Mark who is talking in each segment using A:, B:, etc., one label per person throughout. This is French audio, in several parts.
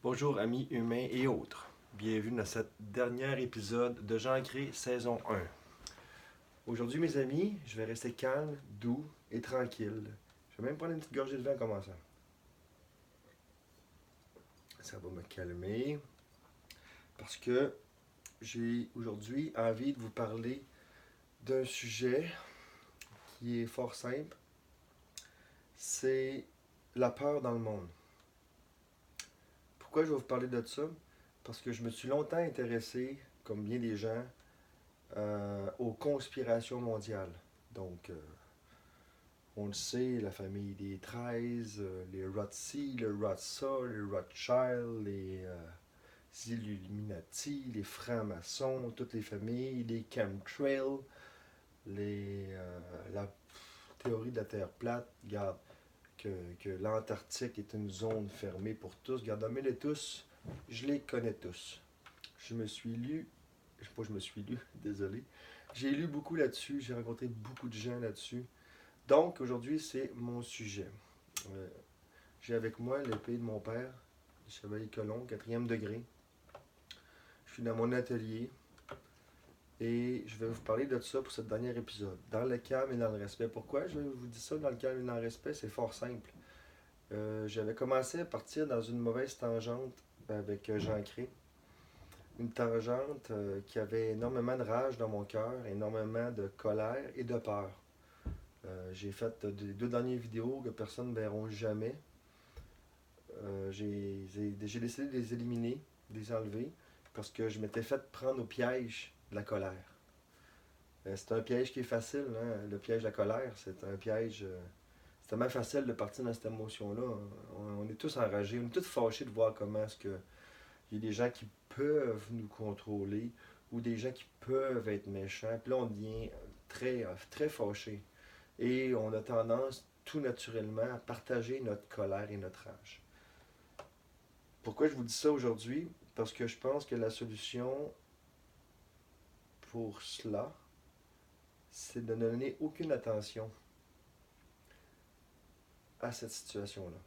A: Bonjour amis humains et autres. Bienvenue dans cet dernier épisode de J'ancré saison 1. Aujourd'hui mes amis, je vais rester calme, doux et tranquille. Je vais même prendre une petite gorgée de vin en commençant. Ça va me calmer parce que j'ai aujourd'hui envie de vous parler d'un sujet qui est fort simple. C'est la peur dans le monde. Pourquoi je vais vous parler de ça? Parce que je me suis longtemps intéressé, comme bien des gens, aux conspirations mondiales. Donc, on le sait, la famille des 13, les Rothschild, les Rothschild, les Illuminati, les francs-maçons, toutes les familles, les chemtrails, la théorie de la Terre plate. Regarde, que l'Antarctique est une zone fermée pour tous. Regarde, nommez-les tous, je les connais tous. Je me suis lu, je me suis lu, désolé. J'ai lu beaucoup là-dessus, j'ai rencontré beaucoup de gens là-dessus. Donc, aujourd'hui, c'est mon sujet. Euh, j'ai avec moi l'épée de mon père, le chevalier Colomb, 4e degré. Je suis dans mon atelier et je vais vous parler de ça pour ce dernier épisode. Dans le calme et dans le respect. Pourquoi je vous dis ça dans le calme et dans le respect? C'est fort simple. J'avais commencé à partir dans une mauvaise tangente avec Jean Cré. Une tangente qui avait énormément de rage dans mon cœur, énormément de colère et de peur. J'ai fait les 2 dernières vidéos que personne ne verra jamais. J'ai décidé de les éliminer, de les enlever, parce que je m'étais fait prendre au piège de la colère. C'est un piège qui est facile, hein? Le piège de la colère, c'est un piège. C'est tellement facile de partir dans cette émotion-là. On est tous enragés, on est tous fâchés de voir comment est-ce que il y a des gens qui peuvent nous contrôler ou des gens qui peuvent être méchants. Puis là, on devient très fâché. Et on a tendance, tout naturellement, à partager notre colère et notre rage. Pourquoi je vous dis ça aujourd'hui? Parce que je pense que la solution pour cela, c'est de ne donner aucune attention à cette situation-là.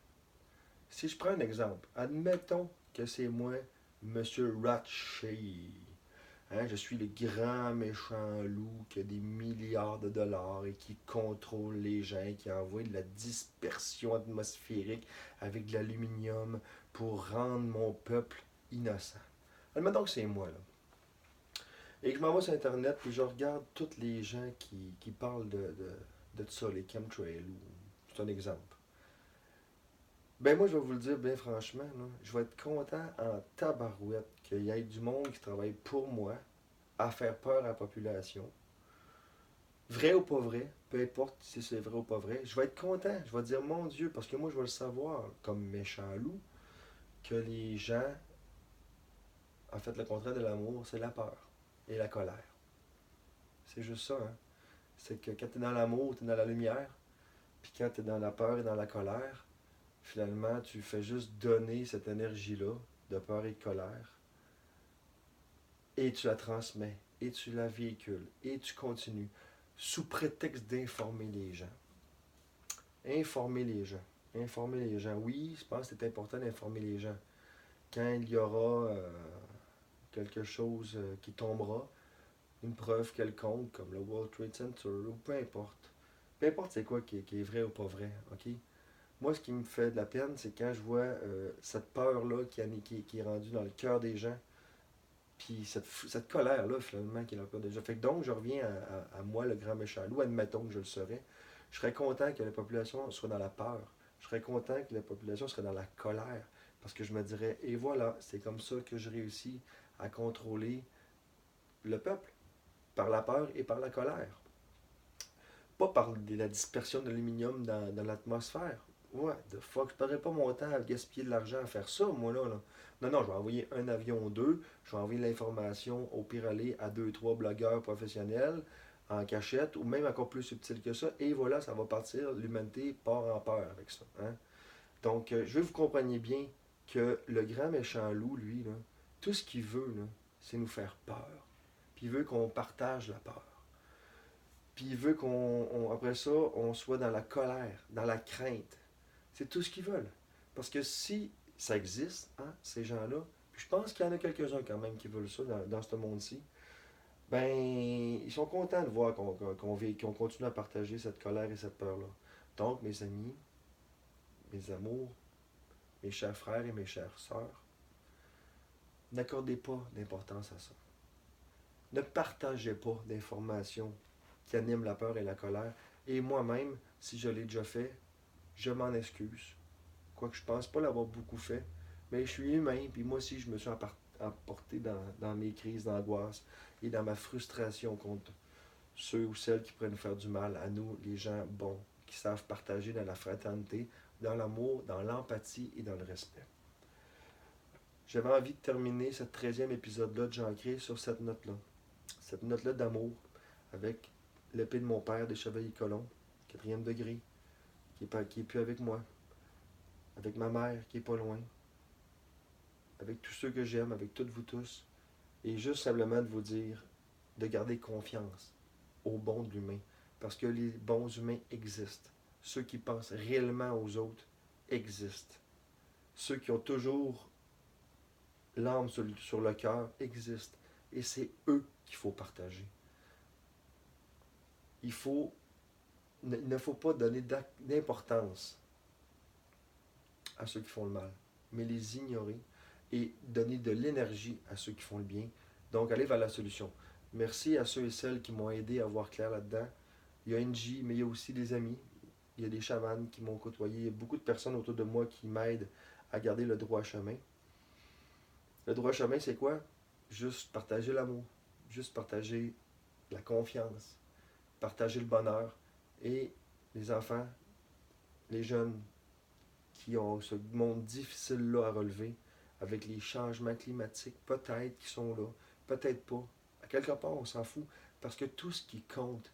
A: Si je prends un exemple, admettons que c'est moi, Monsieur Rothschild. Hein, je suis le grand méchant loup qui a des milliards de dollars et qui contrôle les gens, qui envoie de la dispersion atmosphérique avec de l'aluminium pour rendre mon peuple innocent. Admettons que c'est moi, là. Et que je m'en vais sur Internet et je regarde tous les gens qui parlent de ça, les chemtrails, c'est un exemple. Ben moi, je vais vous le dire bien franchement, là, je vais être content en tabarouette qu'il y ait du monde qui travaille pour moi à faire peur à la population. Vrai ou pas vrai, peu importe si c'est vrai ou pas vrai, je vais être content. Je vais dire mon Dieu, parce que moi je vais le savoir, comme méchant loup, que les gens, en fait, le contraire de l'amour, c'est la peur et la colère. C'est juste ça, hein. C'est que quand tu es dans l'amour, tu es dans la lumière, puis quand tu es dans la peur et dans la colère, finalement, tu fais juste donner cette énergie-là de peur et de colère, et tu la transmets, et tu la véhicules, et tu continues, sous prétexte d'informer les gens. Informer les gens. Informer les gens. Oui, je pense que c'est important d'informer les gens. Quand il y aura quelque chose qui tombera, une preuve quelconque, comme le World Trade Center, ou peu importe. Peu importe c'est quoi qui est vrai ou pas vrai, ok? Moi, ce qui me fait de la peine, c'est quand je vois cette peur-là qui est rendue dans le cœur des gens, puis cette colère-là, finalement, qui est dans le cœur des gens. Fait que donc, je reviens à moi, le grand méchant loup, admettons que je le serais. Je serais content que la population soit dans la peur. Je serais content que la population serait dans la colère. Parce que je me dirais, et voilà, c'est comme ça que je réussis à contrôler le peuple. Par la peur et par la colère. Pas par la dispersion d'aluminium dans l'atmosphère. Ouais, the fuck, je ne perdrais pas mon temps à gaspiller de l'argent à faire ça, moi là. Non, non, je vais envoyer un avion ou deux, je vais envoyer l'information au pire aller à deux, trois blogueurs professionnels en cachette, ou même encore plus subtil que ça, et voilà, ça va partir, l'humanité part en peur avec ça. Hein? Donc, je veux que vous compreniez bien que le grand méchant loup, lui, là, tout ce qu'il veut, là, c'est nous faire peur. Puis il veut qu'on partage la peur. Puis il veut après ça, on soit dans la colère, dans la crainte. C'est tout ce qu'ils veulent. Parce que si ça existe, hein, ces gens-là. Puis je pense qu'il y en a quelques-uns quand même qui veulent ça dans ce monde-ci. Ben, ils sont contents de voir qu'on continue à partager cette colère et cette peur-là. Donc, mes amis, mes amours, mes chers frères et mes chères sœurs, n'accordez pas d'importance à ça. Ne partagez pas d'informations qui animent la peur et la colère. Et moi-même, si je l'ai déjà fait, je m'en excuse. Quoique je pense pas l'avoir beaucoup fait, mais je suis humain, puis moi aussi je me suis emporté dans mes crises d'angoisse et dans ma frustration contre ceux ou celles qui pourraient nous faire du mal à nous, les gens bons, qui savent partager dans la fraternité, dans l'amour, dans l'empathie et dans le respect. J'avais envie de terminer ce 13e épisode-là de Jean Cré sur cette note-là. Cette note-là d'amour, avec l'épée de mon père des Chevaliers Colomb, 4e degré, qui est plus avec moi, avec ma mère qui est pas loin, avec tous ceux que j'aime, avec toutes vous tous, et juste simplement de vous dire de garder confiance au bon de l'humain, parce que les bons humains existent. Ceux qui pensent réellement aux autres existent. Ceux qui ont toujours l'âme sur le cœur existent. Et c'est eux qu'il faut partager. Il ne faut pas donner d'importance à ceux qui font le mal, mais les ignorer et donner de l'énergie à ceux qui font le bien. Donc, aller vers la solution. Merci à ceux et celles qui m'ont aidé à voir clair là-dedans. Il y a NJ, mais il y a aussi des amis. Il y a des chamans qui m'ont côtoyé. Il y a beaucoup de personnes autour de moi qui m'aident à garder le droit chemin. Le droit chemin, c'est quoi? Juste partager l'amour. Juste partager la confiance. Partager le bonheur. Et les enfants, les jeunes qui ont ce monde difficile-là à relever, avec les changements climatiques, peut-être qui sont là, peut-être pas. À quelque part, on s'en fout, parce que tout ce qui compte,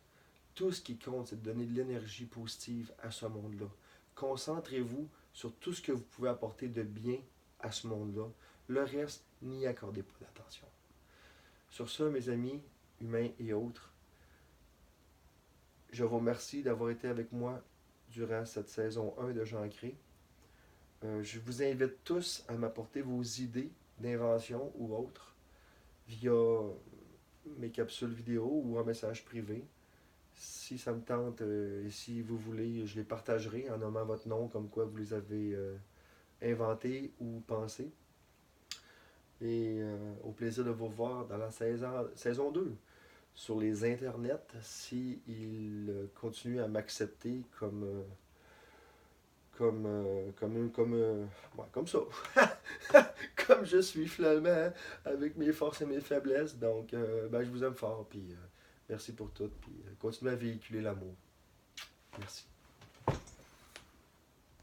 A: c'est de donner de l'énergie positive à ce monde-là. Concentrez-vous sur tout ce que vous pouvez apporter de bien à ce monde-là. Le reste, n'y accordez pas d'attention. Sur ce, mes amis, humains et autres, je vous remercie d'avoir été avec moi durant cette saison 1 de Jean Cré. Je vous invite tous à m'apporter vos idées d'invention ou autres via mes capsules vidéo ou en message privé. Si ça me tente et si vous voulez, je les partagerai en nommant votre nom comme quoi vous les avez inventés ou pensés. Et au plaisir de vous voir dans la saison 2 sur les internets s'ils continuent à m'accepter comme ça. Comme je suis finalement, avec mes forces et mes faiblesses. Donc, je vous aime fort. Puis, merci pour tout. Puis, continuez à véhiculer l'amour. Merci.